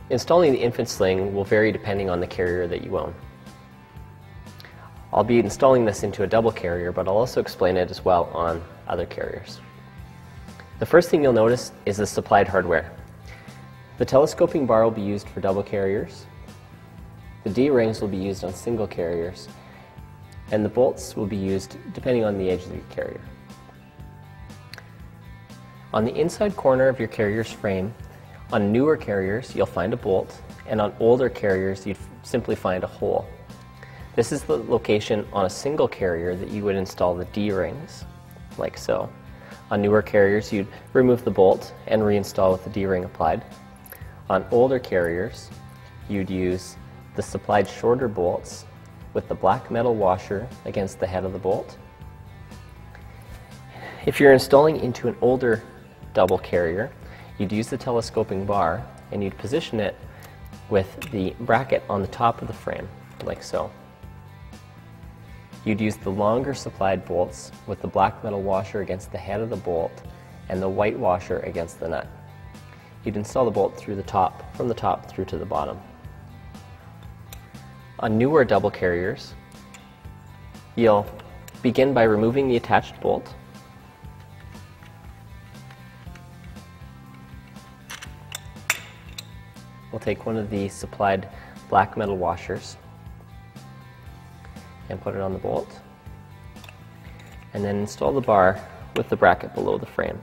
Installing the infant sling will vary depending on the carrier that you own. I'll be installing this into a double carrier, but I'll also explain it as well on other carriers. The first thing you'll notice is the supplied hardware. The telescoping bar will be used for double carriers, the D-rings will be used on single carriers, and the bolts will be used depending on the age of the carrier. On the inside corner of your carrier's frame, on newer carriers you'll find a bolt, and on older carriers you'd simply find a hole. This is the location on a single carrier that you would install the D-rings, like so. On newer carriers you'd remove the bolt and reinstall with the D-ring applied. On older carriers you'd use the supplied shorter bolts with the black metal washer against the head of the bolt. If you're installing into an older double carrier, you'd use the telescoping bar and you'd position it with the bracket on the top of the frame, like so. You'd use the longer supplied bolts with the black metal washer against the head of the bolt and the white washer against the nut. You'd install the bolt through the top, from the top through to the bottom. On newer double carriers, you'll begin by removing the attached bolt. We'll take one of the supplied black metal washers and put it on the bolt, and then install the bar with the bracket below the frame.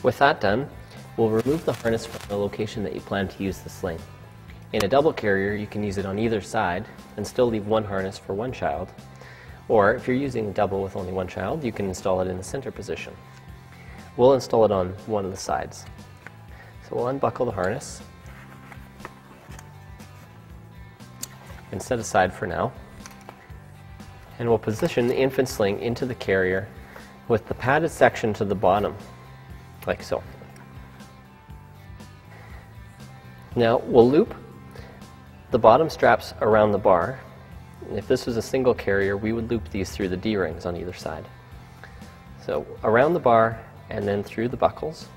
With that done, we'll remove the harness from the location that you plan to use the sling. In a double carrier, you can use it on either side and still leave one harness for one child. Or if you're using a double with only one child, you can install it in the center position. We'll install it on one of the sides. So we'll unbuckle the harness and set aside for now. And we'll position the infant sling into the carrier with the padded section to the bottom, like so. Now we'll loop the bottom straps around the bar. If this was a single carrier, we would loop these through the D-rings on either side. So around the bar and then through the buckles.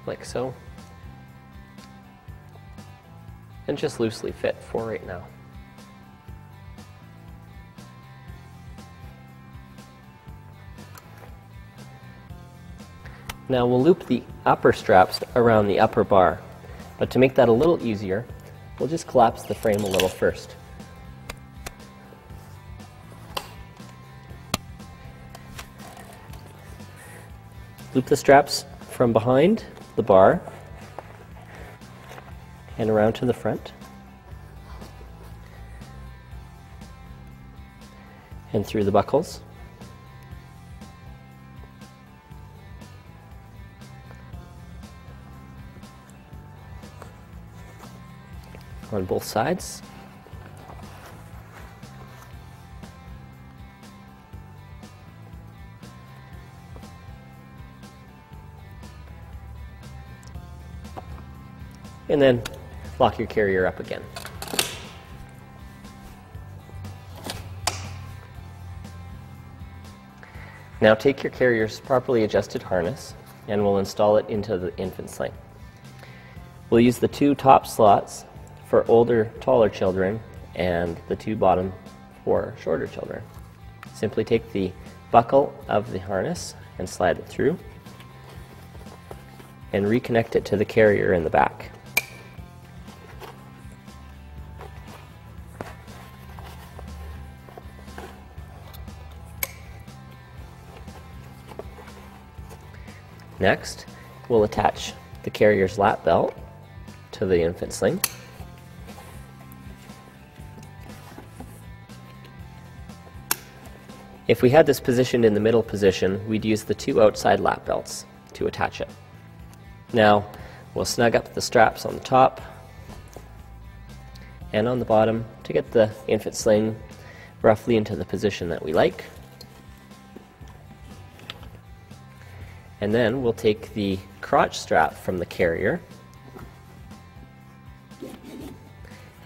Like so. And just loosely fit for right now. Now we'll loop the upper straps around the upper bar, but to make that a little easier, we'll just collapse the frame a little first. Loop the straps from behind the bar and around to the front and through the buckles. On both sides. And then lock your carrier up again. Now take your carrier's properly adjusted harness and we'll install it into the infant sling. We'll use the two top slots for older, taller children and the two bottom for shorter children. Simply take the buckle of the harness and slide it through and reconnect it to the carrier in the back. Next, we'll attach the carrier's lap belt to the infant sling. If we had this positioned in the middle position, we'd use the two outside lap belts to attach it. Now, we'll snug up the straps on the top and on the bottom to get the infant sling roughly into the position that we like. And then we'll take the crotch strap from the carrier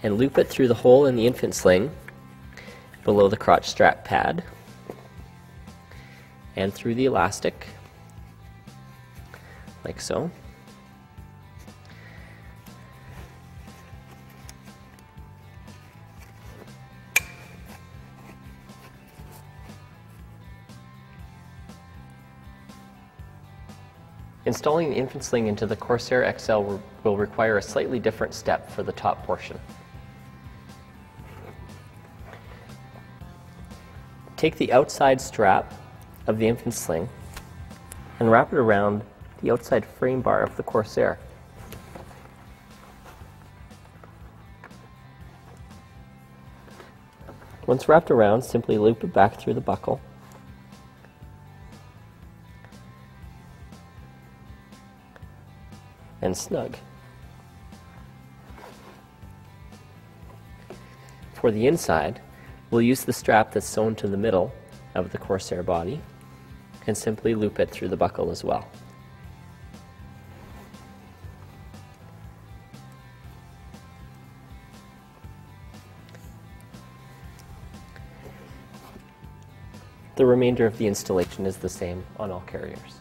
and loop it through the hole in the infant sling below the crotch strap pad and through the elastic, like so. Installing the infant sling into the Corsair XL will require a slightly different step for the top portion. Take the outside strap of the infant sling and wrap it around the outside frame bar of the Corsair. Once wrapped around, simply loop it back through the buckle and snug. For the inside, we'll use the strap that's sewn to the middle of the Corsair body and simply loop it through the buckle as well. The remainder of the installation is the same on all carriers.